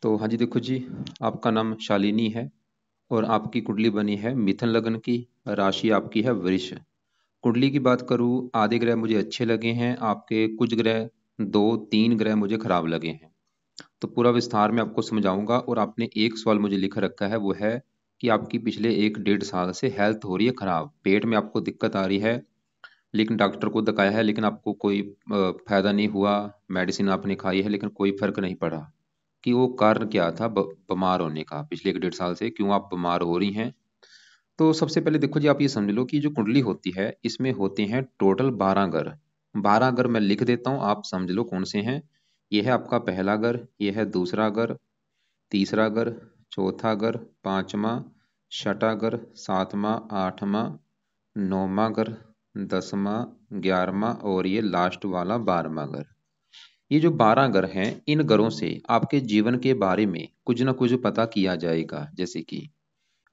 तो हाँ जी, देखो जी, आपका नाम शालिनी है और आपकी कुंडली बनी है मिथुन लग्न की। राशि आपकी है वृष। कुंडली की बात करूँ, आधे ग्रह मुझे अच्छे लगे हैं, आपके कुछ ग्रह, दो तीन ग्रह मुझे खराब लगे हैं। तो पूरा विस्तार में आपको समझाऊंगा। और आपने एक सवाल मुझे लिख रखा है, वो है कि आपकी पिछले एक डेढ़ साल से हेल्थ हो रही है खराब, पेट में आपको दिक्कत आ रही है, लेकिन डॉक्टर को दिखाया है, लेकिन आपको कोई फायदा नहीं हुआ। मेडिसिन आपने खाई है लेकिन कोई फर्क नहीं पड़ा। कि वो कारण क्या था बीमार होने का, पिछले एक डेढ़ साल से क्यों आप बीमार हो रही हैं। तो सबसे पहले देखो जी, आप ये समझ लो कि जो कुंडली होती है इसमें होते हैं टोटल 12 घर। 12 घर मैं लिख देता हूँ, आप समझ लो कौन से हैं। ये है आपका पहला घर, ये है दूसरा घर, तीसरा घर, चौथा घर, पांचवा, छठा घर, सातवां, आठवां, नौवां घर, 10वां, 11वां और ये लास्ट वाला 12वां घर। ये जो 12 घर हैं, इन घरों से आपके जीवन के बारे में कुछ ना कुछ पता किया जाएगा। जैसे कि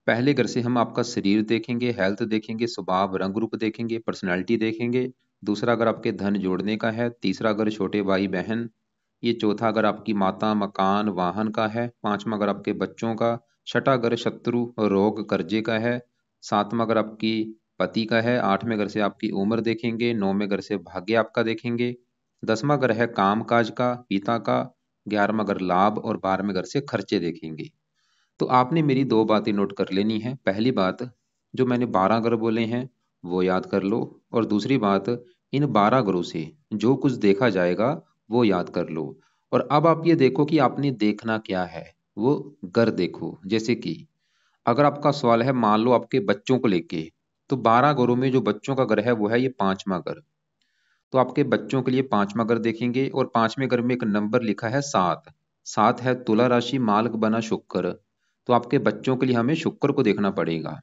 पहले घर से हम आपका शरीर देखेंगे, हेल्थ देखेंगे, स्वभाव रंग रूप देखेंगे, पर्सनैलिटी देखेंगे। दूसरा घर आपके धन जोड़ने का है, तीसरा घर छोटे भाई बहन, ये चौथा घर आपकी माता मकान वाहन का है, पांचवा घर आपके बच्चों का, छठा घर शत्रु रोग कर्जे का है, सातवां घर आपकी पति का है, आठवें घर से आपकी उम्र देखेंगे, नौवें घर से भाग्य आपका देखेंगे, 10वां घर है काम काज का पिता का, 11वां घर लाभ और 12वें घर से खर्चे देखेंगे। तो आपने मेरी दो बातें नोट कर लेनी है। पहली बात, जो मैंने 12 ग्रह बोले हैं वो याद कर लो। और दूसरी बात, इन 12 ग्रहों से जो कुछ देखा जाएगा वो याद कर लो। और अब आप ये देखो कि आपने देखना क्या है, वो घर देखो। जैसे कि अगर आपका सवाल है मान लो आपके बच्चों को लेके, तो 12 ग्रहों में जो बच्चों का घर है वो है ये पांचवा घर। तो आपके बच्चों के लिए पांचवा घर देखेंगे, और पांचवें घर में एक नंबर लिखा है 7। 7 है तुला राशि, मालक बना शुक्र। तो आपके बच्चों के लिए हमें शुक्र को देखना पड़ेगा।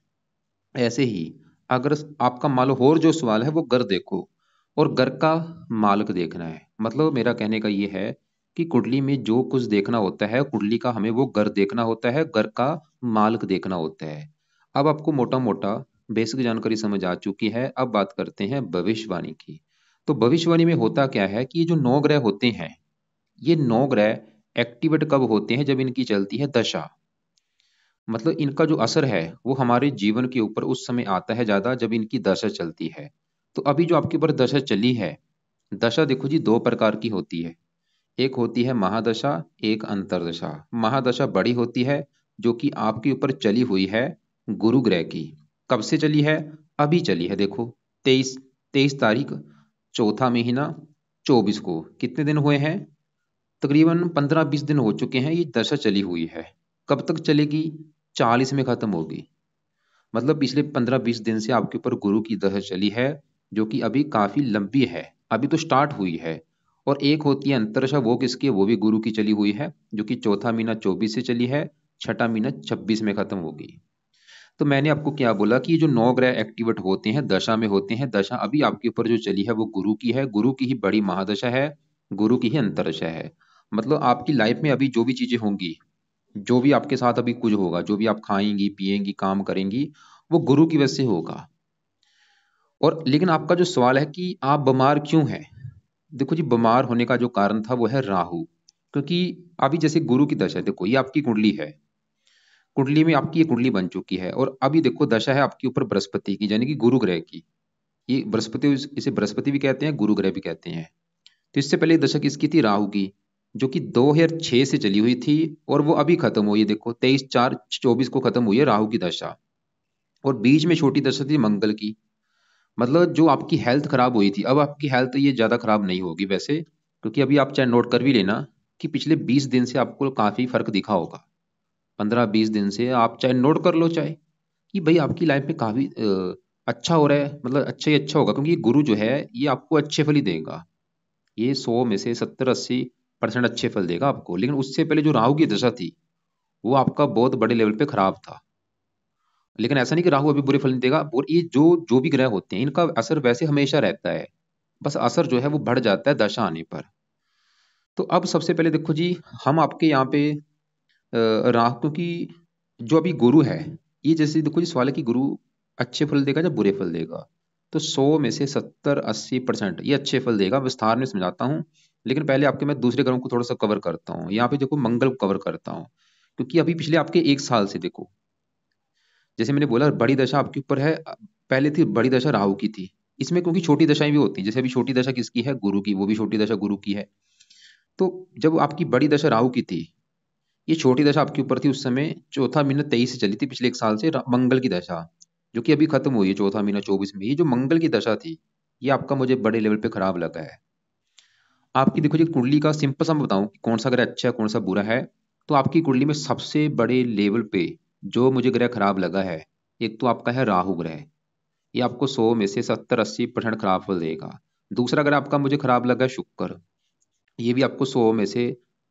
ऐसे ही अगर आपका मालक और जो सवाल है वो घर देखो, और घर का मालक देखना है। मतलब मेरा कहने का ये है कि कुंडली में जो कुछ देखना होता है, कुंडली का हमें वो घर देखना होता है, घर का मालक देखना होता है। अब आपको मोटा मोटा बेसिक जानकारी समझ आ चुकी है। अब बात करते हैं भविष्यवाणी की। तो भविष्यवाणी में होता क्या है कि ये जो 9 ग्रह होते हैं, ये 9 ग्रह एक्टिवेट कब होते हैं, जब इनकी चलती है दशा। मतलब इनका जो असर है वो हमारे जीवन के ऊपर उस समय आता है ज्यादा, जब इनकी दशा चलती है। तो अभी जो आपके ऊपर दशा चली है, दशा देखो जी दो प्रकार की होती है। एक होती है महादशा, एक अंतरदशा। महादशा बड़ी होती है, जो कि आपके ऊपर चली हुई है गुरु ग्रह की। कब से चली है? अभी चली है। देखो 23 तारीख, चौथा महीना, 24 को कितने दिन हुए हैं? तकरीबन 15-20 दिन हो चुके हैं ये दशा चली हुई है। कब तक चलेगी? 40 में खत्म होगी। मतलब पिछले 15-20 दिन से आपके ऊपर गुरु की दशा चली है, जो कि अभी काफी लंबी है, अभी तो स्टार्ट हुई है। और एक होती है अंतरदशा, वो किसकी है? वो भी गुरु की चली हुई है, जो कि चौथा महीना 24 से चली है, छठा महीना 26 में खत्म होगी। तो मैंने आपको क्या बोला कि ये जो 9 ग्रह एक्टिवेट होते हैं दशा में होते हैं। दशा अभी आपके ऊपर जो चली है वो गुरु की है, गुरु की ही बड़ी महादशा है, गुरु की ही अंतरदशा है। मतलब आपकी लाइफ में अभी जो भी चीजें होंगी, जो भी आपके साथ अभी कुछ होगा, जो भी आप खाएंगी पिएंगी काम करेंगी, वो गुरु की वजह से होगा। और लेकिन आपका जो सवाल है कि आप बीमार क्यों हैं, देखो जी बीमार होने का जो कारण था वो है राहु। क्योंकि अभी जैसे गुरु की दशा है, देखो ये आपकी कुंडली है, कुंडली में आपकी ये कुंडली बन चुकी है, और अभी देखो दशा है आपके ऊपर बृहस्पति की, यानी कि गुरु ग्रह की। ये बृहस्पति, इसे बृहस्पति भी कहते हैं, गुरु ग्रह भी कहते हैं। तो इससे पहले दशा किसकी थी? राहु की, जो कि 2006 से चली हुई थी, और वो अभी खत्म हुई है। देखो 23/4/24 को खत्म हुई है राहु की दशा। और बीच में छोटी दशा थी मंगल की। मतलब जो आपकी हेल्थ खराब हुई थी, अब आपकी हेल्थ ये ज्यादा खराब नहीं होगी वैसे, क्योंकि अभी आप चाहे नोट कर भी लेना कि पिछले 20 दिन से आपको काफी फर्क दिखा होगा। 15-20 दिन से आप चाहे नोट कर लो, चाहे कि भाई आपकी लाइफ में काफी अच्छा हो रहा है। मतलब अच्छा ही अच्छा होगा, क्योंकि ये गुरु जो है ये आपको अच्छे फल ही देगा। ये 100 में से 70-80% अच्छे फल देगा आपको। लेकिन उससे पहले जो राहु की दशा थी, वो आपका बहुत बड़े लेवल पे खराब था। लेकिन ऐसा नहीं कि राहु अभी बुरे फल नहीं देगा। और ये जो जो भी ग्रह होते हैं इनका असर वैसे हमेशा रहता है, बस असर जो है वो बढ़ जाता है दशा आने पर। तो अब सबसे पहले देखो जी, हम आपके यहाँ पे राहु की, जो अभी गुरु है, ये जैसे देखो जी सवाल है कि गुरु अच्छे फल देगा या बुरे फल देगा। तो 100 में से 70-80% ये अच्छे फल देगा। विस्तार में समझाता हूँ, लेकिन पहले आपके मैं दूसरे ग्रहों को थोड़ा सा कवर करता हूँ। यहाँ पे देखो मंगल को कवर करता हूँ, क्योंकि अभी पिछले आपके 1 साल से देखो, जैसे मैंने बोला बड़ी दशा आपके ऊपर है, पहले थी बड़ी दशा राहु की थी। इसमें क्योंकि छोटी दशाएं भी होती हैं, जैसे अभी छोटी दशा किसकी है, गुरु की, वो भी छोटी दशा गुरु की है। तो जब आपकी बड़ी दशा राहु की थी, ये छोटी दशा आपके ऊपर थी उस समय, चौथा महीना 23 से चली थी पिछले 1 साल से, मंगल की दशा, जो कि अभी खत्म हुई है चौथा महीना 24 में। ये जो मंगल की दशा थी, ये आपका मुझे बड़े लेवल पे खराब लगा है। आपकी देखो जी कुंडली का सिंपल सा मैं बताऊं कि कौन सा ग्रह अच्छा है कौन सा बुरा है। तो आपकी कुंडली में सबसे बड़े लेवल पे जो मुझे ग्रह खराब लगा है, एक तो आपका है राहु ग्रह। ये आपको 100 में से 70-80% खराब फल देगा। दूसरा ग्रह आपका मुझे खराब लगा है शुक्र। ये भी आपको 100 में से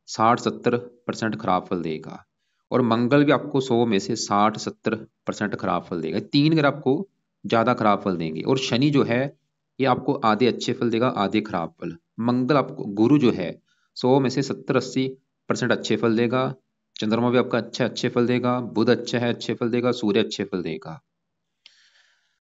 60-70% खराब फल देगा। और मंगल भी आपको 100 में से 60-70% खराब फल देगा। 3 ग्रह आपको ज्यादा खराब फल देंगे। और शनि जो है, ये आपको आधे अच्छे फल देगा आधे खराब फल। मंगल आपको, गुरु जो है 100 में से 70-80% अच्छे फल देगा। चंद्रमा भी आपका अच्छे अच्छे फल देगा। बुध अच्छा है अच्छे फल देगा। सूर्य अच्छे फल देगा।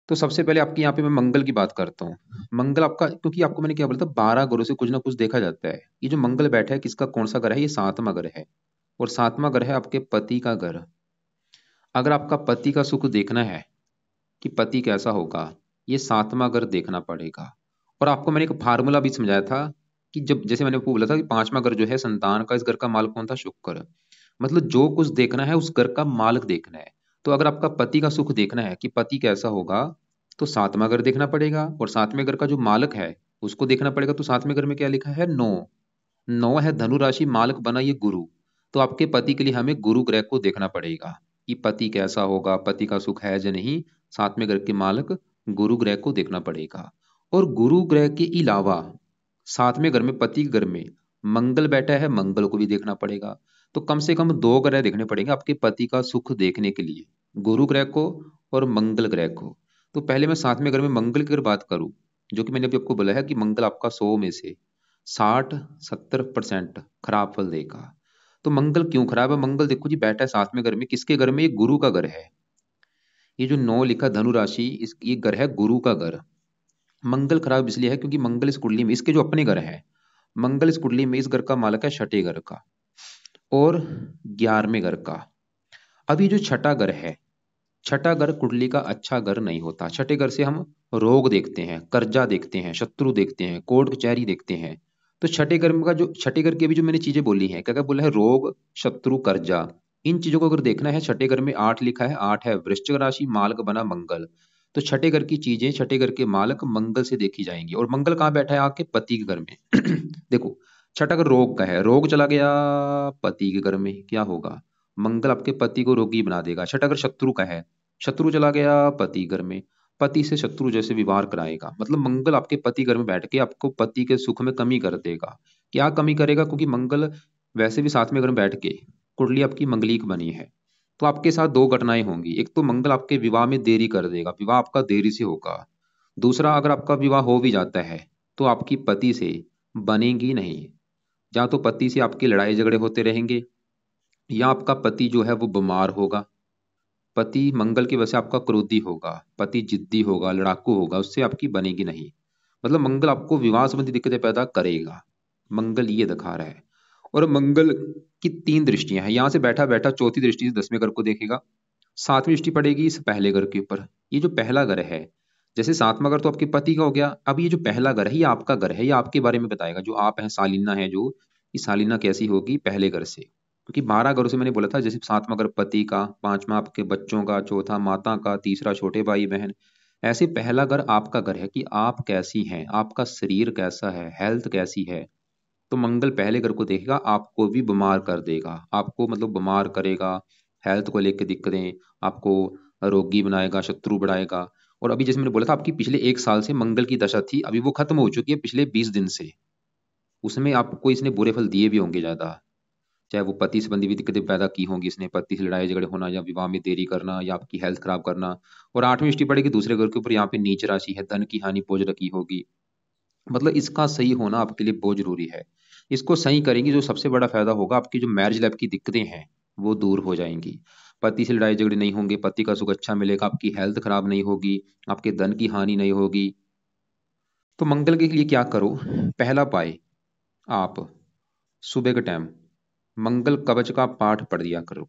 तो सबसे पहले आपकी यहाँ पे मैं मंगल की बात करता हूँ। मंगल आपका, क्योंकि आपको मैंने क्या बोला था, 12 ग्रहों से कुछ ना कुछ देखा जाता है। ये जो मंगल बैठा है किसका कौन सा ग्रह है, ये 7वां ग्रह है। और 7वां ग्रह है आपके पति का ग्रह। अगर आपका पति का सुख देखना है कि पति कैसा होगा, ये 7वां घर देखना पड़ेगा। और आपको मैंने एक फार्मूला भी समझाया था कि जब, जैसे मैंने आपको बोला था कि 5वां घर जो है संतान का, इस घर का मालिक कौन था, शुक्र। मतलब जो कुछ देखना है उस घर का मालिक देखना है। तो अगर आपका पति का सुख देखना है कि पति कैसा होगा, तो 7वां घर देखना पड़ेगा। और 7वें घर का जो मालिक है उसको देखना पड़ेगा। तो 7वें घर में क्या लिखा है, 9। 9 है धनु राशि, मालिक बना ये गुरु। तो आपके पति के लिए हमें गुरु ग्रह को देखना पड़ेगा कि पति कैसा होगा, पति का सुख है या नहीं। 7वें ग्रह के मालिक गुरु ग्रह को देखना पड़ेगा। और गुरु ग्रह के अलावा 7वें घर में, पति के घर में मंगल बैठा है, मंगल को भी देखना पड़ेगा। तो कम से कम 2 ग्रह देखने पड़ेंगे आपके पति का सुख देखने के लिए, गुरु ग्रह को और मंगल ग्रह को। तो पहले मैं 7वें घर में मंगल की अगर बात करूं, जो कि मैंने अभी आपको बोला है कि मंगल आपका 100 में से 60-70% खराब फल देगा। तो मंगल क्यों खराब है, मंगल देखो जी बैठा है 7वें घर में, किसके घर में, ये गुरु का घर है। ये जो 9 लिखा धनु राशि, इस ये घर है गुरु का घर। मंगल खराब इसलिए है क्योंकि मंगल इस कुंडली में, इसके जो अपने घर है, मंगल इस कुंडली में इस घर का मालक है छठे घर का और 11वें घर का। अब ये जो छठा घर है, छठा घर कुंडली का अच्छा घर नहीं होता। छठे घर से हम रोग देखते हैं, कर्जा देखते हैं, शत्रु देखते हैं, कोर्ट कचहरी देखते हैं। तो छठे घर का जो, छठे घर की अभी जो मैंने चीजें बोली हैं, क्या क्या बोला है, रोग, शत्रु, कर्जा, इन चीजों को अगर देखना है, छठे घर में 8 लिखा है, 8 है वृश्चिक राशि, मालक बना मंगल। तो छठे घर की चीजें, छठे घर के मालक मंगल से देखी जाएंगी। और मंगल कहाँ बैठा है, आपके पति के घर में। देखो, छठा घर रोग का है, रोग चला गया पति के घर में, क्या होगा, मंगल आपके पति को रोगी बना देगा। छठा घर शत्रु का है, शत्रु चला गया पति घर में, पति से शत्रु जैसे व्यवहार कराएगा। मतलब मंगल आपके पति घर में बैठ के आपको पति के सुख में कमी कर देगा। क्या कमी करेगा, क्योंकि मंगल वैसे भी 7वें घर में बैठ के, कुंडली आपकी मंगलिक बनी है। तो आपके साथ 2 घटनाएं होंगी। एक तो मंगल आपके विवाह में देरी कर देगा, विवाह आपका देरी से होगा। दूसरा, अगर आपका विवाह हो भी जाता है तो आपकी पति से बनेगी नहीं। या तो पति से आपकी लड़ाई झगड़े होते रहेंगे, या आपका पति जो है वो बीमार होगा। पति मंगल की वजह से आपका क्रोधी होगा, पति जिद्दी होगा, लड़ाकू होगा, उससे आपकी बनेगी नहीं। मतलब मंगल आपको विवाह संबंधी दिक्कतें पैदा करेगा, मंगल ये दिखा रहा है। और मंगल की 3 दृष्टियां हैं, यहां से बैठा बैठा चौथी दृष्टि से 10वें घर को देखेगा। 7वीं दृष्टि पड़ेगी इस पहले घर के ऊपर। ये जो पहला घर है, जैसे 7वां घर तो आपके पति का हो गया, अब ये जो पहला घर है ये आपका घर है, ये आपके बारे में बताएगा। जो आप हैं, सालिना है जो, ये सालिना कैसी होगी पहले घर से। क्योंकि 12 घरों से मैंने बोला था, जैसे 7वां घर पति का, 5वां आपके बच्चों का, चौथा माता का, तीसरा छोटे भाई बहन। ऐसे पहला घर आपका घर है कि आप कैसी हैं, आपका शरीर कैसा है, हेल्थ कैसी है। तो मंगल पहले घर को देखेगा, आपको भी बीमार कर देगा, आपको मतलब बीमार करेगा, हेल्थ को लेकर दिक्कतें, आपको रोगी बनाएगा, शत्रु बढ़ाएगा। और अभी जैसे मैंने बोला था, आपकी पिछले 1 साल से मंगल की दशा थी, अभी वो खत्म हो चुकी है पिछले 20 दिन से। उसमें आपको इसने बुरे फल दिए भी होंगे ज्यादा, चाहे वो पति संबंधी भी दिक्कतें पैदा की होंगी इसने, पति से लड़ाई झगड़े होना, या विवाह में देरी करना, या आपकी हेल्थ खराब करना। और 8वीं दृष्टि पड़ेगी दूसरे घर के ऊपर, यहाँ पे नीच राशि है, धन की हानि बोझ रखी होगी। मतलब इसका सही होना आपके लिए बहुत जरूरी है। इसको सही करेंगी, जो सबसे बड़ा फायदा होगा, आपकी जो मैरिज लाइफ की दिक्कतें हैं वो दूर हो जाएंगी। पति से लड़ाई झगड़े नहीं होंगे, पति का सुख अच्छा मिलेगा, आपकी हेल्थ खराब नहीं होगी, आपके धन की हानि नहीं होगी। तो मंगल के लिए क्या करो, पहला उपाय, आप सुबह के टाइम मंगल कवच का पाठ पढ़ लिया करो।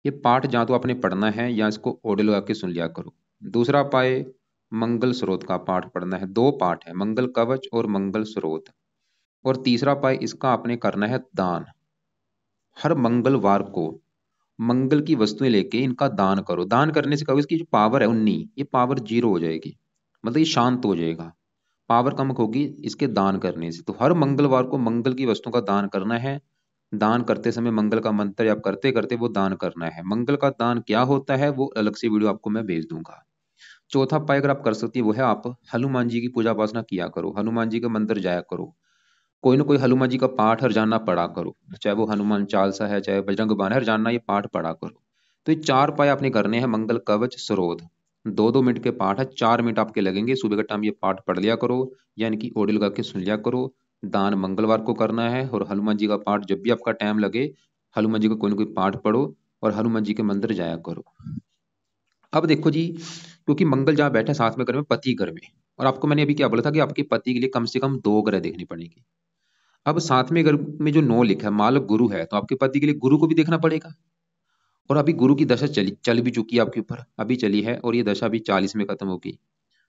ये पाठ जहाँ तो आपने पढ़ना है या इसको ऑडियो लगा के सुन लिया करो। दूसरा पाए मंगल स्रोत का पाठ पढ़ना है, दो पाठ है, मंगल कवच और मंगल स्रोत। और तीसरा पाए इसका आपने करना है दान। हर मंगलवार को मंगल की वस्तुएं लेके इनका दान करो। दान करने से क्या होगा, इसकी जो पावर है 19, ये पावर जीरो हो जाएगी, मतलब ये शांत हो जाएगा, पावर कम होगी इसके दान करने से। तो हर मंगलवार को मंगल की वस्तुओं का दान करना है। दान करते समय मंगल का मंत्र आप करते करते वो दान करना है। मंगल का दान क्या होता है वो अलग से वीडियो आपको मैं भेज दूंगा। चौथा उपाय अगर आप कर सकती है वो है आप हनुमान जी की पूजा उपासना किया करो, हनुमान जी के मंदिर जाया करो, कोई ना कोई हनुमान जी का पाठ हर जानना पढ़ा करो, चाहे वो हनुमान चालीसा है चाहे बजरंग बाण है, हर जानना ये पाठ पढ़ा करो। तो ये चार पाए आपने करने हैं, मंगल कवच सरोद, 2-2 मिनट के पाठ है, 4 मिनट आपके लगेंगे। सुबह के टाइम ये पाठ पढ़ लिया करो, यानी कि ऑडियो लगा के सुन लिया करो। दान मंगलवार को करना है और हनुमान जी का पाठ जब भी आपका टाइम लगे हनुमान जी का कोई ना कोई पाठ पढ़ो और हनुमान जी के मंदिर जाया करो। अब देखो जी, क्योंकि मंगल जहाँ बैठे साथ में घर में पति घर में, और आपको मैंने अभी क्या बोला था कि आपके पति के लिए कम से कम 2 ग्रह देखनी पड़ेगी। अब साथ में घर में जो 9 लिखा है मालक गुरु है, तो आपके पति के लिए गुरु को भी देखना पड़ेगा। और अभी गुरु की दशा चल भी चुकी है आपके ऊपर, अभी चली है और ये दशा अभी 40 में खत्म होगी।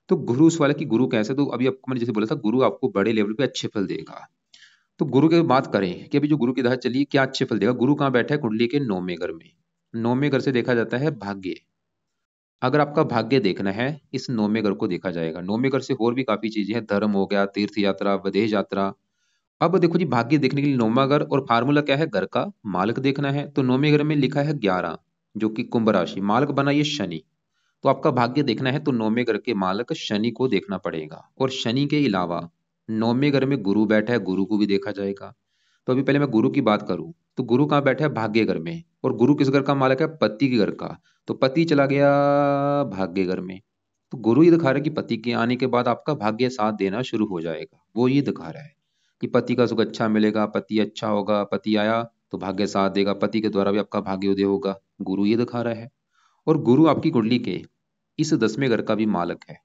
तो गुरु उस वाले की गुरु कैसे, तो अभी आपको मैंने जैसे बोला था गुरु आपको बड़े लेवल पे अच्छे फल देगा। तो गुरु की बात करें कि अभी जो गुरु की दशा चली क्या अच्छे फल देगा। गुरु कहाँ बैठा है, कुंडली के 9वें घर में। 9वें घर से देखा जाता है भाग्य। अगर आपका भाग्य देखना है इस 9वें घर को देखा जाएगा। 9वें घर से और भी काफी चीजें हैं, धर्म हो गया, तीर्थ यात्रा, विदेश यात्रा। अब देखो जी, भाग्य देखने के लिए 9वां घर और फार्मूला क्या है, घर का मालक देखना है। तो 9वें घर में लिखा है 11, जो कि कुंभ राशि, मालक बना ये शनि। तो आपका भाग्य देखना है तो 9वें घर के मालक शनि को देखना पड़ेगा। और शनि के अलावा 9वें घर में गुरु बैठा है, गुरु को भी देखा जाएगा। तो अभी पहले मैं गुरु की बात करूं तो गुरु कहाँ बैठा है, भाग्य घर में। और गुरु किस घर का मालक है, पति के घर का। तो पति चला गया भाग्य घर में। तो गुरु ये दिखा रहा है कि पति के आने के बाद आपका भाग्य साथ देना शुरू हो जाएगा। वो ये दिखा रहा है कि पति का सुख अच्छा मिलेगा, पति अच्छा होगा, पति आया तो भाग्य साथ देगा, पति के द्वारा भी आपका भाग्य उदय होगा। गुरु ये दिखा रहा है। और गुरु आपकी कुंडली के इस 10वें घर का भी मालक है।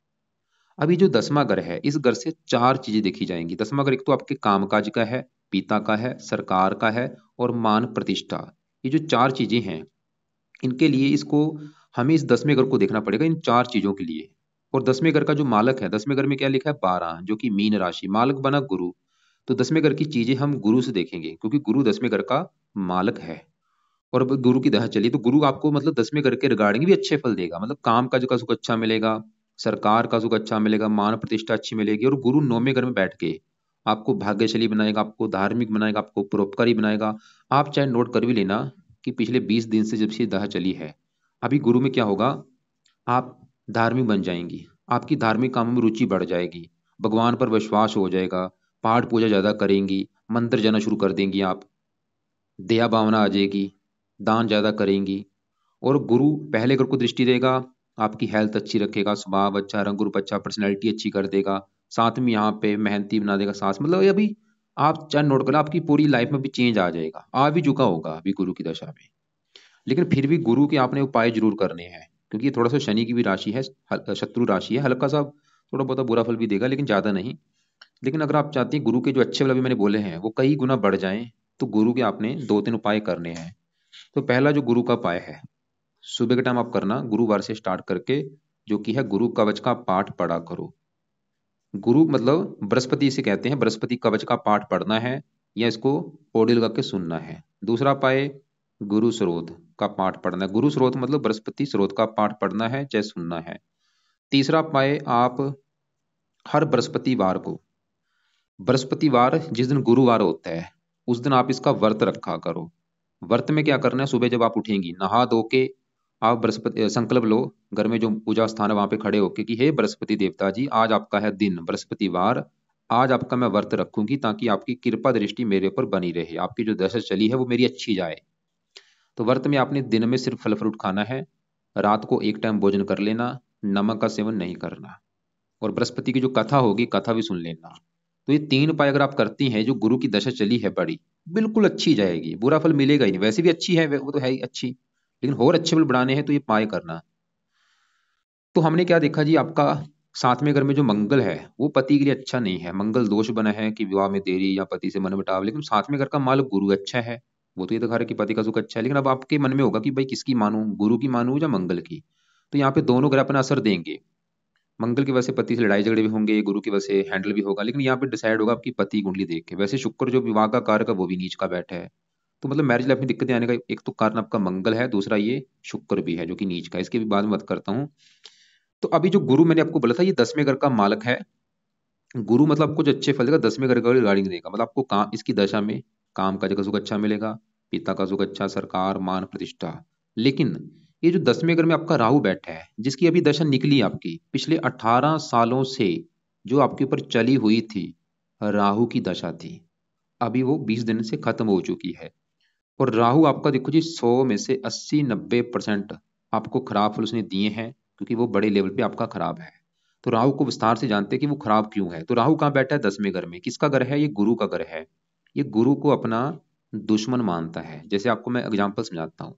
अभी जो 10वां घर है, इस घर से 4 चीजें देखी जाएंगी। 10वां घर एक तो आपके कामकाज का है, पिता का है, सरकार का है और मान प्रतिष्ठा। ये जो 4 चीजें हैं इनके लिए इसको हमें इस 10वें घर को देखना पड़ेगा, इन 4 चीजों के लिए। और 10वें घर का जो मालक है, 10वें घर में क्या लिखा है, 12, जो कि मीन राशि, मालक बना गुरु। तो 10वें घर की चीजें हम गुरु से देखेंगे क्योंकि गुरु 10वें घर का मालक है। और अब गुरु की दशा चली तो गुरु आपको मतलब 10वें घर के रिगार्डिंग भी अच्छे फल देगा, मतलब काम काज का सुख अच्छा मिलेगा, सरकार का सुख अच्छा मिलेगा, मान प्रतिष्ठा अच्छी मिलेगी। और गुरु 9वें घर में बैठ के आपको भाग्यशाली बनाएगा, आपको धार्मिक बनाएगा, आपको परोपकारी बनाएगा। आप चाहे नोट कर भी लेना कि पिछले 20 दिन से जब से दशा चली है, अभी गुरु में क्या होगा, आप धार्मिक बन जाएंगी, आपकी धार्मिक कामों में रुचि बढ़ जाएगी, भगवान पर विश्वास हो जाएगा, पाठ पूजा ज्यादा करेंगी, मंत्र जाना शुरू कर देंगी आप, दया भावना आ जाएगी, दान ज्यादा करेंगी। और गुरु पहले घर को दृष्टि देगा, आपकी हेल्थ अच्छी रखेगा, स्वभाव अच्छा, रंग रूप अच्छा, पर्सनैलिटी अच्छी कर देगा, साथ में यहाँ पे मेहनती बना देगा सास, मतलब ये अभी आप चाहे नोट कर लो, आपकी पूरी लाइफ में भी चेंज आ जाएगा, आ भी चुका होगा अभी गुरु की दशा में। लेकिन फिर भी गुरु के आपने उपाय जरूर करने हैं क्योंकि ये थोड़ा सा शनि की भी राशि है, शत्रु राशि है, हल्का सा थोड़ा बहुत बुरा फल भी देगा लेकिन ज्यादा नहीं। लेकिन अगर आप चाहते हैं गुरु के जो अच्छे फल अभी मैंने बोले हैं वो कई गुना बढ़ जाएं, तो गुरु के आपने 2-3 उपाय करने हैं। तो पहला जो गुरु का उपाय है, सुबह के टाइम आप करना, गुरुवार से स्टार्ट करके, जो कि है गुरु कवच का पाठ पढ़ा करो। गुरु मतलब बृहस्पति से कहते हैं, बृहस्पति कवच का पाठ पढ़ना है या इसको ऑडियो लगा के सुनना है। दूसरा उपाय गुरु स्रोत का पाठ पढ़ना है, गुरु स्रोत मतलब बृहस्पति स्रोत का पाठ पढ़ना है चाहे सुनना है। तीसरा उपाय आप हर बृहस्पतिवार को, बृहस्पतिवार जिस दिन गुरुवार होता है उस दिन आप इसका व्रत रखा करो। व्रत में क्या करना है, सुबह जब आप उठेंगी नहा धो के आप बृहस्पति संकल्प लो, घर में जो पूजा स्थान है वहां पे खड़े होके कि हे बृहस्पति देवता जी, आज आपका है दिन बृहस्पतिवार, आज आपका मैं व्रत रखूंगी ताकि आपकी कृपा दृष्टि मेरे ऊपर बनी रहे, आपकी जो दशा चली है वो मेरी अच्छी जाए। तो व्रत में आपने दिन में सिर्फ फल फ्रूट खाना है, रात को एक टाइम भोजन कर लेना, नमक का सेवन नहीं करना। और बृहस्पति की जो कथा होगी कथा भी सुन लेना। तो ये 3 उपाय अगर आप करती हैं, जो गुरु की दशा चली है बड़ी, बिल्कुल अच्छी जाएगी, बुरा फल मिलेगा ही नहीं, वैसे भी अच्छी है वो तो है ही अच्छी, लेकिन और अच्छे फल बढ़ाने हैं तो ये उपाय करना। तो हमने क्या देखा जी, आपका सातवें घर में जो मंगल है वो पति के लिए अच्छा नहीं है, मंगल दोष बना है कि विवाह में देरी या पति से मनमुटाव। लेकिन सातवें घर का मालक गुरु अच्छा है, वो तो ये दिखा रहा है कि पति का सुख अच्छा है। लेकिन अब आपके मन में होगा कि भाई किसकी मानूं, गुरु की मानूं या मंगल की। तो यहाँ पे दोनों ग्रह अपना असर देंगे। मंगल की वजह से पति से लड़ाई झगड़े भी होंगे, गुरु की वजह से हैंडल भी होगा। लेकिन यहाँ पे डिसाइड होगा आपकी पति कुंडली देख के। वैसे शुक्र जो विवाह का कारक है वो भी नीच का बैठा है। तो मतलब मैरिज लाइफ में दिक्कतें आने का एक तो कारण आपका मंगल है, दूसरा ये शुक्र भी है जो कि नीच का है। इसके भी बाद में बात करता हूँ। तो अभी जो गुरु मैंने आपको बोला था ये 10वें घर का मालक है। गुरु मतलब कुछ अच्छे फल देगा, 10वें घर का रिगार्डिंग देगा। मतलब आपको काम, इसकी दशा में काम काज का सुख अच्छा मिलेगा, पिता का सुख अच्छा, सरकार, मान, प्रतिष्ठा। लेकिन ये जो 10वें घर में आपका राहु बैठा है, जिसकी अभी दशा निकली आपकी पिछले 18 सालों से, जो आपके ऊपर चली हुई थी, राहु की दशा थी, अभी वो 20 दिन से खत्म हो चुकी है। और राहु आपका देखो जी 100 में से 80-90% आपको खराब फल उसने दिए हैं, क्योंकि वो बड़े लेवल पे आपका खराब है। तो राहु को विस्तार से जानते हैं कि वो खराब क्यों है। तो राहु कहाँ बैठा है? 10वें घर में। किसका घर है? ये गुरु का घर है। ये गुरु को अपना दुश्मन मानता है। जैसे आपको मैं एग्जाम्पल समझाता हूँ।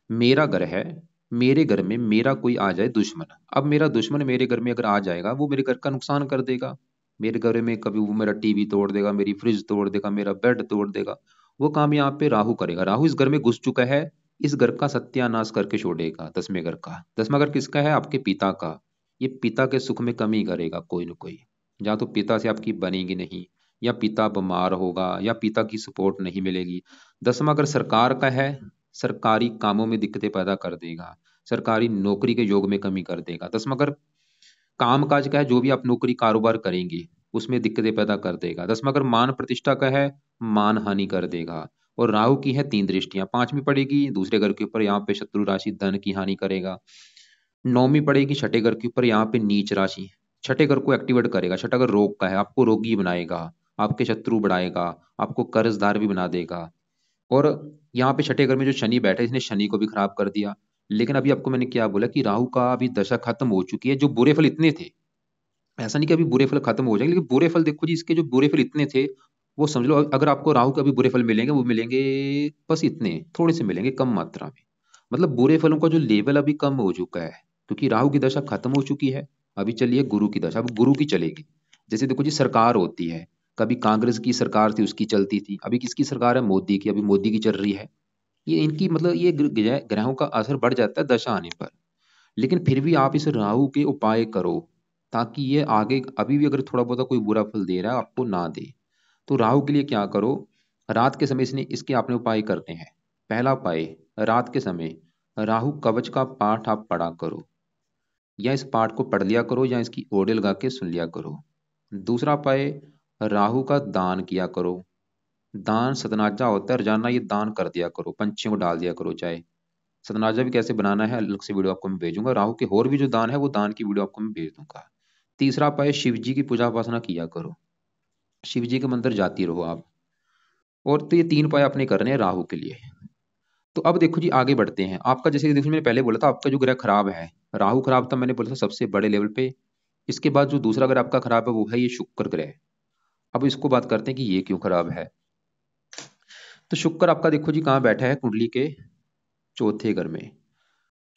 मेरा घर है, मेरे घर में मेरा कोई आ जाए दुश्मन। अब मेरा दुश्मन मेरे घर में अगर आ जाएगा, वो मेरे घर का नुकसान कर देगा। मेरे घर में कभी वो मेरा टीवी तोड़ देगा, मेरी फ्रिज तोड़ देगा, मेरा बेड तोड़ देगा। वो काम यहाँ पे राहु करेगा। राहु इस घर में घुस चुका है, इस घर का सत्यानाश करके छोड़ेगा। 10वें घर का, 10वां घर किसका है? आपके पिता का। ये पिता के सुख में कमी करेगा कोई ना कोई। या तो पिता से आपकी बनेगी नहीं, या पिता बीमार होगा, या पिता की सपोर्ट नहीं मिलेगी। 10वां घर सरकार का है, सरकारी कामों में दिक्कतें पैदा कर देगा, सरकारी नौकरी के योग में कमी कर देगा। 10वां घर काम काज का है, जो भी आप नौकरी कारोबार करेंगे उसमें दिक्कतें पैदा कर देगा। 10वां घर मान प्रतिष्ठा का है, मान हानि कर देगा। और राहु की है 3 दृष्टियां, 5वीं पड़ेगी दूसरे घर के ऊपर, यहाँ पे शत्रु राशि धन की हानि करेगा। 9वीं पड़ेगी छठे घर के ऊपर, यहाँ पे नीच राशि छठे घर को एक्टिवेट करेगा। छठा घर रोग का है, आपको रोगी बनाएगा, आपके शत्रु बढ़ाएगा, आपको कर्जदार भी बना देगा। और यहाँ पे छठे घर में जो शनि बैठा है, इसने शनि को भी खराब कर दिया। लेकिन अभी आपको मैंने क्या बोला कि राहु का अभी दशा खत्म हो चुकी है। जो बुरे फल इतने थे, ऐसा नहीं कि अभी बुरे फल खत्म हो जाएंगे, लेकिन बुरे फल देखो जी, इसके जो बुरे फल इतने थे, वो समझ लो अगर आपको राहु के अभी बुरे फल मिलेंगे, वो मिलेंगे बस इतने, थोड़े से मिलेंगे, कम मात्रा में। मतलब बुरे फलों का जो लेवल अभी कम हो चुका है, क्योंकि राहु की दशा खत्म हो चुकी है। अभी चलिए गुरु की दशा, अब गुरु की चलेगी। जैसे देखो जी, सरकार होती है, कभी कांग्रेस की सरकार थी उसकी चलती थी, अभी किसकी सरकार है? मोदी की, अभी मोदी की चल रही है। ये इनकी मतलब ये ग्रहों का असर बढ़ जाता है दशा आने पर। लेकिन फिर भी आप इस राहु के उपाय करो, ताकि ये आगे अभी भी अगर थोड़ा बहुत कोई बुरा फल दे रहा है आपको ना दे। तो राहु के लिए क्या करो? रात के समय इसने इसके आपने उपाय करते हैं। पहला उपाय, रात के समय राहु कवच का पाठ आप पढ़ा करो, या इस पाठ को पढ़ लिया करो, या इसकी ऑडियो लगा के सुन लिया करो। दूसरा उपाय, राहु का दान किया करो। दान सतनाजा होता है, रोजाना ये दान कर दिया करो, पंछियों को डाल दिया करो चाहे। सतनाजा भी कैसे बनाना है अलग से वीडियो आपको मैं भेजूंगा। राहु के और भी जो दान है वो दान की वीडियो आपको मैं भेज दूंगा। तीसरा उपाय, शिव जी की पूजा उपासना किया करो, शिव जी के मंदिर जाती रहो आप। और तो ये 3 उपाय आपने करने हैं राहु के लिए। तो अब देखो जी आगे बढ़ते हैं। आपका जैसे देखो मैंने पहले बोला था, आपका जो ग्रह खराब है, राहु खराब था मैंने बोला था सबसे बड़े लेवल पे। इसके बाद जो दूसरा ग्रह आपका खराब है वो है ये शुक्र ग्रह। अब इसको बात करते हैं कि ये क्यों खराब है। तो शुक्र आपका देखो जी कहाँ बैठा है कुंडली के? चौथे घर में।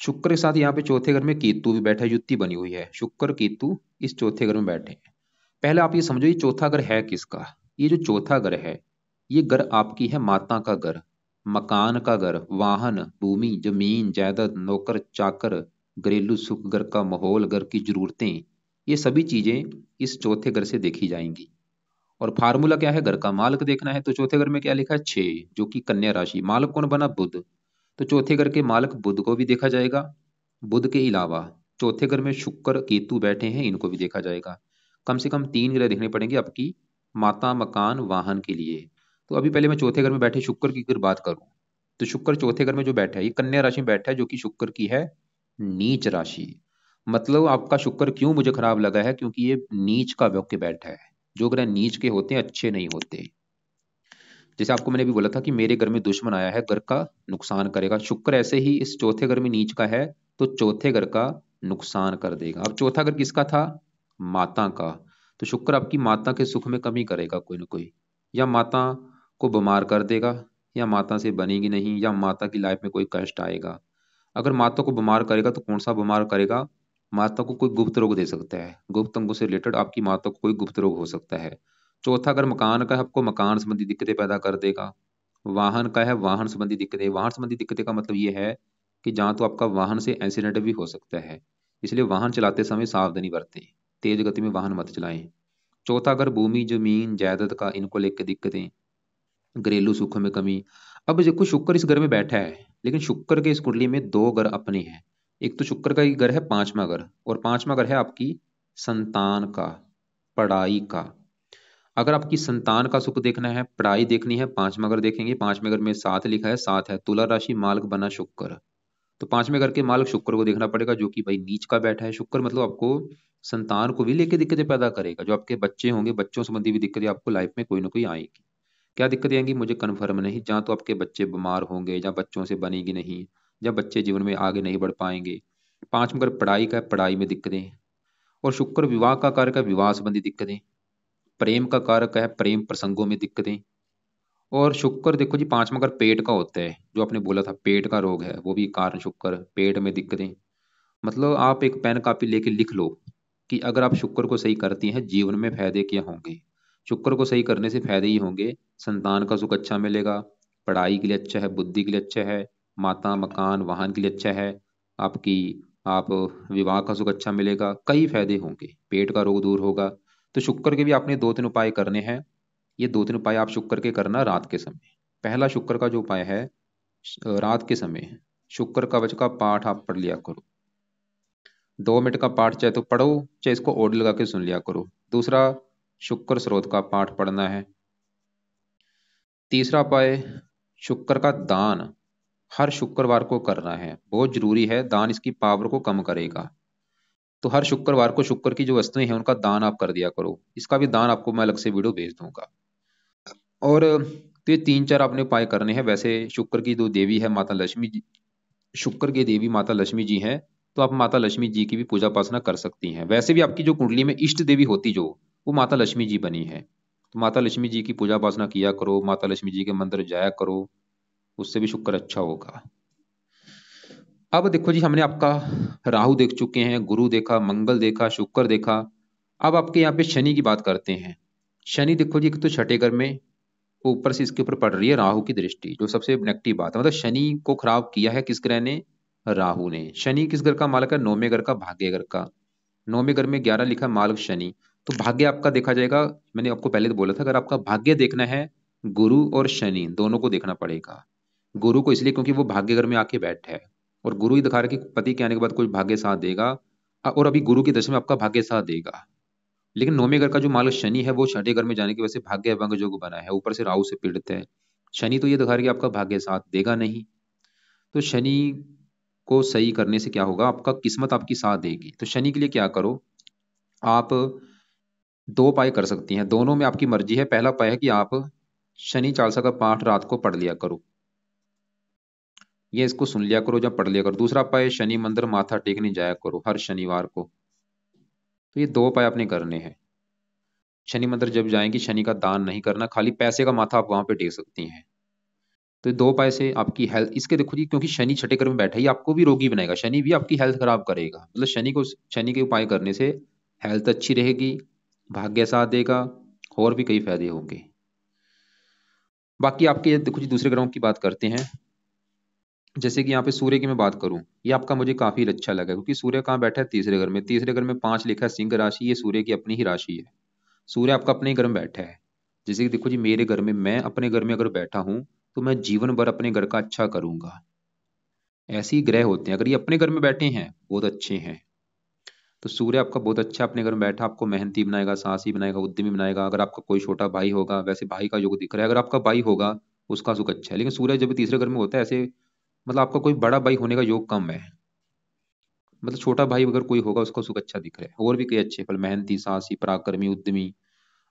शुक्र के साथ यहाँ पे चौथे घर में केतु भी बैठा है, युति बनी हुई है। शुक्र केतु इस चौथे घर में बैठे हैं। पहले आप ये समझो ये चौथा घर है किसका? ये जो चौथा घर है, ये घर आपकी है माता का घर, मकान का घर, वाहन, भूमि, जमीन, जायदाद, नौकर चाकर, घरेलू सुख, घर का माहौल, घर की जरूरतें, ये सभी चीजें इस चौथे घर से देखी जाएंगी। और फार्मूला क्या है? घर का मालक देखना है। तो चौथे घर में क्या लिखा है? 6, जो कि कन्या राशि। मालक कौन बना? बुध। तो चौथे घर के मालक बुध को भी देखा जाएगा। बुध के अलावा चौथे घर में शुक्र केतु बैठे हैं, इनको भी देखा जाएगा। कम से कम 3 ग्रह देखने पड़ेंगे आपकी माता, मकान, वाहन के लिए। तो अभी पहले मैं चौथे घर में बैठे शुक्र की अगर बात करूं, तो शुक्र चौथे घर में जो बैठा है ये कन्या राशि में बैठा है, जो कि शुक्र की है नीच राशि। मतलब आपका शुक्र क्यों मुझे खराब लगा है? क्योंकि ये नीच का होके बैठा है। जो ग्रह नीच के होते हैं अच्छे नहीं होते। जैसे आपको मैंने भी बोला था कि मेरे घर में दुश्मन आया है, घर का नुकसान करेगा। शुक्र ऐसे ही इस चौथे घर में नीच का है, तो चौथे घर का नुकसान कर देगा। अब चौथा घर किसका था? माता का। तो शुक्र आपकी माता के सुख में कमी करेगा कोई ना कोई, या माता को बीमार कर देगा, या माता से बनेगी नहीं, या माता की लाइफ में कोई कष्ट आएगा। अगर माता को बीमार करेगा तो कौन सा बीमार करेगा? माता को कोई गुप्त रोग दे सकता है, गुप्त अंगों से रिलेटेड आपकी माता को कोई गुप्त रोग हो सकता है। चौथा अगर मकान का है, आपको मकान संबंधी दिक्कतें पैदा कर देगा। वाहन का है, वाहन संबंधी दिक्कतें, वाहन संबंधी दिक्कतें का मतलब ये है कि जहाँ तो आपका वाहन से एक्सीडेंट भी हो सकता है, इसलिए वाहन चलाते समय सावधानी बरतें, तेज गति में वाहन मत चलाएं। चौथा अगर भूमि जमीन जायदाद का इनको लेकर दिक्कतें, घरेलू सुखों में कमी। अब देखो शुक्र इस घर में बैठा है, लेकिन शुक्र के इस कुंडली में दो घर अपने हैं। एक तो शुक्र का ही घर है पांचवा घर, और पांचवा घर है आपकी संतान का, पढ़ाई का। अगर आपकी संतान का सुख देखना है, पढ़ाई देखनी है, पांचवा घर देखेंगे। पांचवें घर में सात लिखा है, सात है तुला राशि, मालक बना शुक्र। तो पांचवें घर के मालक शुक्र को देखना पड़ेगा, जो कि भाई नीच का बैठा है। शुक्र मतलब आपको संतान को भी लेके दिक्कतें पैदा करेगा। जो आपके बच्चे होंगे, बच्चों संबंधी भी दिक्कतें आपको लाइफ में कोई ना कोई आएगी। क्या दिक्कतें आएंगी मुझे कन्फर्म नहीं, जहाँ तो आपके बच्चे बीमार होंगे, जहाँ बच्चों से बनेगी नहीं, जब बच्चे जीवन में आगे नहीं बढ़ पाएंगे। पांचवा घर पढ़ाई का है, पढ़ाई में दिक्कतें। और शुक्र विवाह का कारक है, विवाह संबंधी दिक्कतें। प्रेम का कारक है, प्रेम प्रसंगों में दिक्कतें। और शुक्र देखो जी पांचवा घर पेट का होता है, जो आपने बोला था पेट का रोग है, वो भी कारण शुक्र, पेट में दिक्कतें। मतलब आप एक पेन कापी लेके लिख लो कि अगर आप शुक्र को सही करती हैं, जीवन में फायदे क्या होंगे। शुक्र को सही करने से फायदे ही होंगे, संतान का सुख अच्छा मिलेगा, पढ़ाई के लिए अच्छा है, बुद्धि के लिए अच्छा है, माता मकान वाहन के लिए अच्छा है, आपकी आप विवाह का सुख अच्छा मिलेगा, कई फायदे होंगे, पेट का रोग दूर होगा। तो शुक्र के भी आपने दो तीन उपाय करने हैं। ये दो तीन उपाय आप शुक्र के करना रात के समय। पहला शुक्र का जो उपाय है, रात के समय शुक्र कवच का पाठ आप पढ़ लिया करो। 2 मिनट का पाठ चाहे तो पढ़ो, चाहे इसको ऑडियो लगा के सुन लिया करो। दूसरा, शुक्र स्रोत का पाठ पढ़ना है। तीसरा उपाय, शुक्र का दान हर शुक्रवार को करना है, बहुत जरूरी है, दान इसकी पावर को कम करेगा। तो हर शुक्रवार को शुक्र की जो वस्तुएं हैं उनका दान आप कर दिया करो। इसका भी दान आपको मैं अलग से वीडियो भेज दूंगा। और तो ये तीन चार आपने उपाय करने हैं। वैसे शुक्र की जो देवी है माता लक्ष्मी जी, शुक्र की देवी माता लक्ष्मी जी हैं, तो आप माता लक्ष्मी जी की भी पूजा उपासना कर सकती हैं। वैसे भी आपकी जो कुंडली में इष्ट देवी होती जो, वो माता लक्ष्मी जी बनी है। तो माता लक्ष्मी जी की पूजा उपासना किया करो, माता लक्ष्मी जी के मंदिर जाया करो, उससे भी शुक्र अच्छा होगा। अब देखो जी, हमने आपका राहु देख चुके हैं, गुरु देखा, मंगल देखा, शुक्र देखा। अब आपके यहाँ पे शनि की बात करते हैं। शनि देखो जी, एक तो छठे घर में, ऊपर से इसके ऊपर पड़ रही है राहु की दृष्टि, जो सबसे नेगेटिव बात है। मतलब शनि को खराब किया है किस ग्रह ने, राहु ने। शनि किस घर का मालक है, नौवें घर का, भाग्य घर का। नौवें घर में 11 लिखा है, मालक शनि। तो भाग्य आपका देखा जाएगा। मैंने आपको पहले तो बोला था, अगर आपका भाग्य देखना है, गुरु और शनि दोनों को देखना पड़ेगा। गुरु को इसलिए क्योंकि वो भाग्य घर में आके बैठा है, और गुरु ही दिखा रहा है कि पति के आने के बाद कुछ भाग्य साथ देगा। और अभी गुरु की दशा में आपका भाग्य साथ देगा। लेकिन नौवें घर का जो मालक शनि है, वो छठे घर में जाने की वजह से भाग्य भंग योग बना है, ऊपर से राहु से पीड़ित है। शनि तो ये दिखा रहा है कि आपका भाग्य साथ देगा नहीं। तो शनि को सही करने से क्या होगा, आपका किस्मत आपकी साथ देगी। तो शनि के लिए क्या करो, आप दो उपाय कर सकती हैं, दोनों में आपकी मर्जी है। पहला उपाय है कि आप शनि चालीसा का पाठ रात को पढ़ लिया करो, ये इसको सुन लिया करो, जब पढ़ लिया करो। दूसरा उपाय, शनि मंदिर माथा टेकने जाया करो हर शनिवार को। तो ये दो उपाय आपने करने हैं। शनि मंदिर जब जाएंगी, शनि का दान नहीं करना, खाली पैसे का माथा आप वहां पे टेक सकती हैं। तो ये दो उपाय से आपकी हेल्थ, इसके देखो जी, क्योंकि शनि छठे घर में बैठा है, ये आपको भी रोगी बनाएगा, शनि भी आपकी हेल्थ खराब करेगा। मतलब शनि के उपाय करने से हेल्थ अच्छी रहेगी, भाग्य साथ देगा, और भी कई फायदे होंगे। बाकी आपके देखो जी, दूसरे ग्रहों की बात करते हैं। जैसे कि यहाँ पे सूर्य की मैं बात करूं, ये आपका मुझे काफी अच्छा लगा, क्योंकि सूर्य कहाँ बैठा है, तीसरे घर में। तीसरे घर में 5 लिखा है, सिंह राशि, ये सूर्य की अपनी ही राशि है। सूर्य आपका अपने ही घर में बैठा है। जैसे कि देखो जी, मेरे घर में, मैं अपने घर में अगर बैठा हूं, तो मैं जीवन भर अपने घर का अच्छा करूंगा। ऐसे ही ग्रह होते हैं, अगर ये अपने घर में बैठे हैं बहुत अच्छे हैं। तो सूर्य आपका बहुत अच्छा अपने घर में बैठा, आपको मेहनती बनाएगा, साहसी बनाएगा, उद्यमी बनाएगा। अगर आपका कोई छोटा भाई होगा, वैसे भाई का योग दिख रहा है, अगर आपका भाई होगा उसका सुख अच्छा है। लेकिन सूर्य जब तीसरे घर में होता है ऐसे, मतलब आपका कोई बड़ा भाई होने का योग कम है। मतलब छोटा भाई अगर कोई होगा उसका सुख अच्छा दिख रहा है, और भी कई अच्छे फल, मेहनती, साहसी, पराक्रमी, उद्यमी।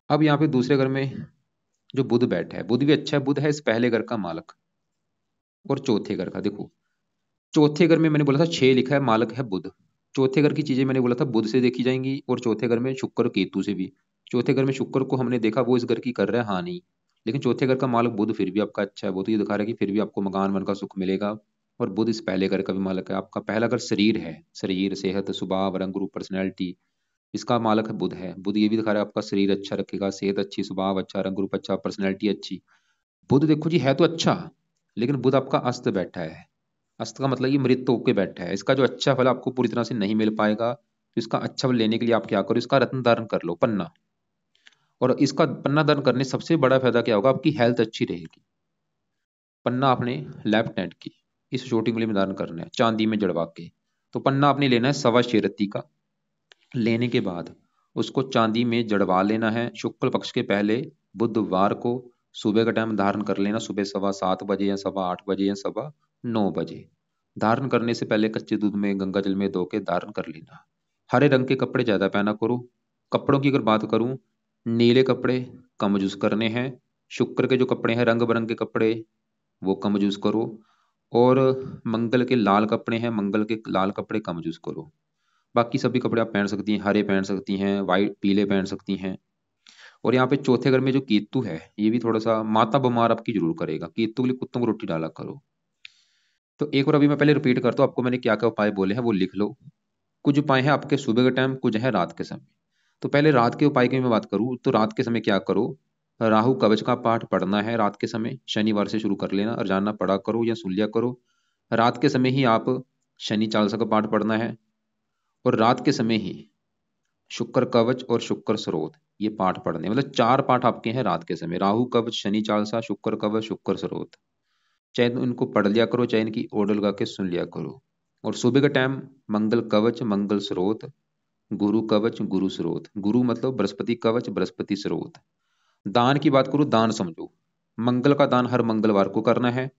अब यहाँ पे दूसरे घर में जो बुध बैठा है, बुध भी अच्छा है, बुध है इस पहले घर का मालक। और चौथे घर का देखो, चौथे घर में मैंने बोला था 6 लिखा है, मालक है बुध। चौथे घर की चीजें मैंने बोला था बुध से देखी जाएंगी, और चौथे घर में शुक्र केतु से भी। चौथे घर में शुक्र को हमने देखा, वो इस घर की कर रहा है हानि। लेकिन चौथे घर का मालक बुध फिर भी आपका अच्छा है, वो तो ये दिखा रहा है कि फिर भी आपको मकान मन का सुख मिलेगा, और बुध इस पहले घर का भी मालक है। आपका पहला घर शरीर है, शरीर, सेहत, स्वभाव, रंग रूप, पर्सनैलिटी, इसका मालक है बुध है। बुध ये भी दिखा रहा है आपका शरीर अच्छा रखेगा, सेहत अच्छी, स्वभाव अच्छा, रंग रूप अच्छा, पर्सनैलिटी अच्छी। बुध देखो जी है तो अच्छा, लेकिन बुध आपका अस्त बैठा है। अस्त का मतलब ये मृत होके बैठा है। इसका जो अच्छा फल आपको पूरी तरह से नहीं मिल पाएगा, तो इसका अच्छा फल लेने के लिए आप क्या करो, इसका रत्न धारण कर लो, पन्ना। और इसका पन्ना धारण करने से सबसे बड़ा फायदा क्या होगा, आपकी हेल्थ अच्छी रहेगी। पन्ना आपने लेफ्ट हैंड की इस छोटी उंगली में धारण करना है, चांदी में जड़वा के। तो पन्ना आपने लेना है 1.25 का। लेने के बाद उसको चांदी में जड़वा लेना है शुक्ल पक्ष के पहले बुधवार को। सुबह का टाइम धारण कर लेना, सुबह 7:15 बजे या 8:15 बजे या 9:15 बजे। धारण करने से पहले कच्चे दूध में, गंगा जल में धो के धारण कर लेना। हरे रंग के कपड़े ज्यादा पहना करो। कपड़ों की अगर बात करूं, नीले कपड़े कम यूज करने हैं। शुक्र के जो कपड़े हैं रंग बिरंगे कपड़े, वो कम यूज करो। और मंगल के लाल कपड़े हैं, मंगल के लाल कपड़े कम यूज करो। बाकी सभी कपड़े आप पहन सकती हैं, हरे पहन सकती हैं, वाइट पीले पहन सकती हैं। और यहाँ पे चौथे घर में जो केतु है, ये भी थोड़ा सा माता बीमार आपकी जरूर करेगा। केतु के लिए कुत्तों को रोटी डाला करो। तो एक बार अभी मैं पहले रिपीट करता हूँ आपको, मैंने क्या क्या उपाय बोले हैं वो लिख लो। कुछ उपाय हैं आपके सुबह के टाइम, कुछ है रात के समय। तो पहले रात के उपाय की मैं बात करूँ तो रात के समय क्या करो, राहु कवच का पाठ पढ़ना है रात के समय, शनिवार से शुरू कर लेना, रोजाना पढ़ा करो या सुन लिया करो। रात के समय ही आप शनि चालीसा का पाठ पढ़ना है। और रात के समय ही शुक्र कवच और शुक्र स्रोत, ये पाठ पढ़ने, मतलब 4 पाठ आपके हैं रात के समय, राहु कवच, शनि चालीसा, शुक्र कवच, शुक्र स्रोत। चाहे तो इनको पढ़ लिया करो, चाहे इनकी ओड लगा के सुन लिया करो। और सुबह के टाइम मंगल कवच, मंगल स्रोत, गुरु कवच, गुरु स्रोत। गुरु मतलब बृहस्पति कवच, बृहस्पति स्रोत। दान की बात करूं, दान समझो, मंगल का दान हर मंगलवार को करना है।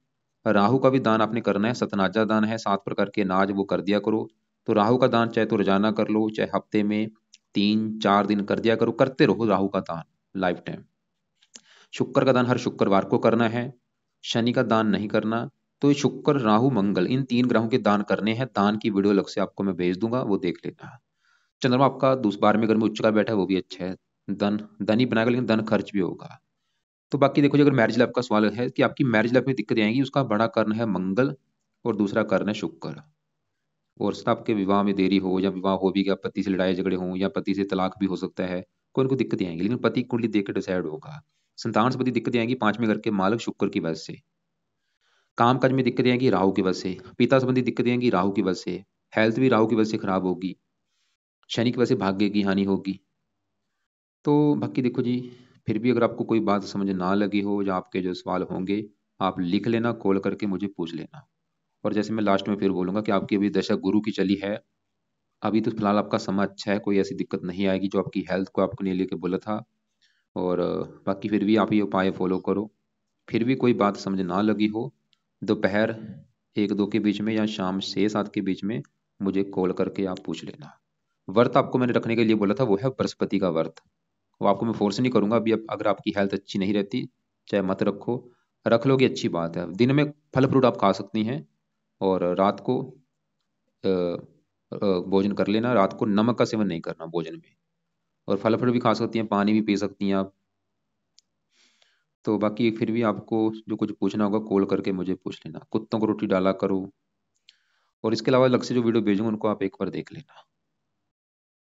राहु का भी दान आपने करना है, सतनाजा दान है, 7 प्रकार के अनाज वो कर दिया करो। तो राहु का दान चाहे तो रोजाना कर लो, चाहे हफ्ते में 3-4 दिन कर दिया करो, करते रहो राहु का दान लाइफ टाइम। शुक्र का दान हर शुक्रवार को करना है, शनि का दान नहीं करना। तो ये शुक्र, राहु, मंगल, इन 3 ग्रहों के दान करने हैं। दान की वीडियो अलग से आपको मैं भेज दूंगा, वो देख लेना। चंद्रमा आपका 12वें घर में उच्च का बैठा है, वो भी अच्छा है। धन धन ही बनाएगा, लेकिन धन खर्च भी होगा। तो बाकी देखो जी, अगर मैरिज लाइफ का सवाल है कि आपकी मैरिज लाइफ में दिक्कत आएंगी, उसका बड़ा कारण है मंगल और दूसरा कारण है शुक्र। और सब आपके विवाह में देरी हो, या विवाह हो भी गया, पति से लड़ाई झगड़े हों, या पति से तलाक भी हो सकता है, कोई उनको दिक्कतें आएंगी, लेकिन पति की कुंडली देख के डिसाइड होगा। संतान संबंधी दिक्कतें आएंगी 5वें घर के मालक शुक्र की वजह से। काम काज में दिक्कतें आएंगी राहु की वजह से। पिता संबंधी दिक्कतें आएंगी राहु की वजह से। हेल्थ भी राहु की वजह से खराब होगी। शनि की वजह से भाग्य की हानि होगी। तो बाकी देखो जी, फिर भी अगर आपको कोई बात समझ ना लगी हो, या आपके जो सवाल होंगे, आप लिख लेना, कॉल करके मुझे पूछ लेना। और जैसे मैं लास्ट में फिर बोलूंगा कि आपकी अभी दशा गुरु की चली है, अभी तो फिलहाल आपका समय अच्छा है, कोई ऐसी दिक्कत नहीं आएगी जो आपकी हेल्थ को आपको नहीं लेके बोला था। और बाकी फिर भी आप ये उपाय फॉलो करो। फिर भी कोई बात समझ ना लगी हो, दोपहर 1-2 के बीच में या शाम 6-7 के बीच में मुझे कॉल करके आप पूछ लेना। व्रत आपको मैंने रखने के लिए बोला था, वो है बृहस्पति का व्रत। वो आपको मैं फोर्स नहीं करूंगा अभी। अगर आपकी हेल्थ अच्छी नहीं रहती, चाहे मत रखो, रख लोगे अच्छी बात है। दिन में फल फ्रूट आप खा सकती हैं, और रात को भोजन कर लेना। रात को नमक का सेवन नहीं करना भोजन में। और फल फ्रूट भी खा सकती हैं, पानी भी पी सकती हैं आप। तो बाकी फिर भी आपको जो कुछ पूछना होगा कॉल करके मुझे पूछ लेना। कुत्तों को रोटी डाला करो। और इसके अलावा अलग से जो वीडियो भेजूंगा उनको आप एक बार देख लेना।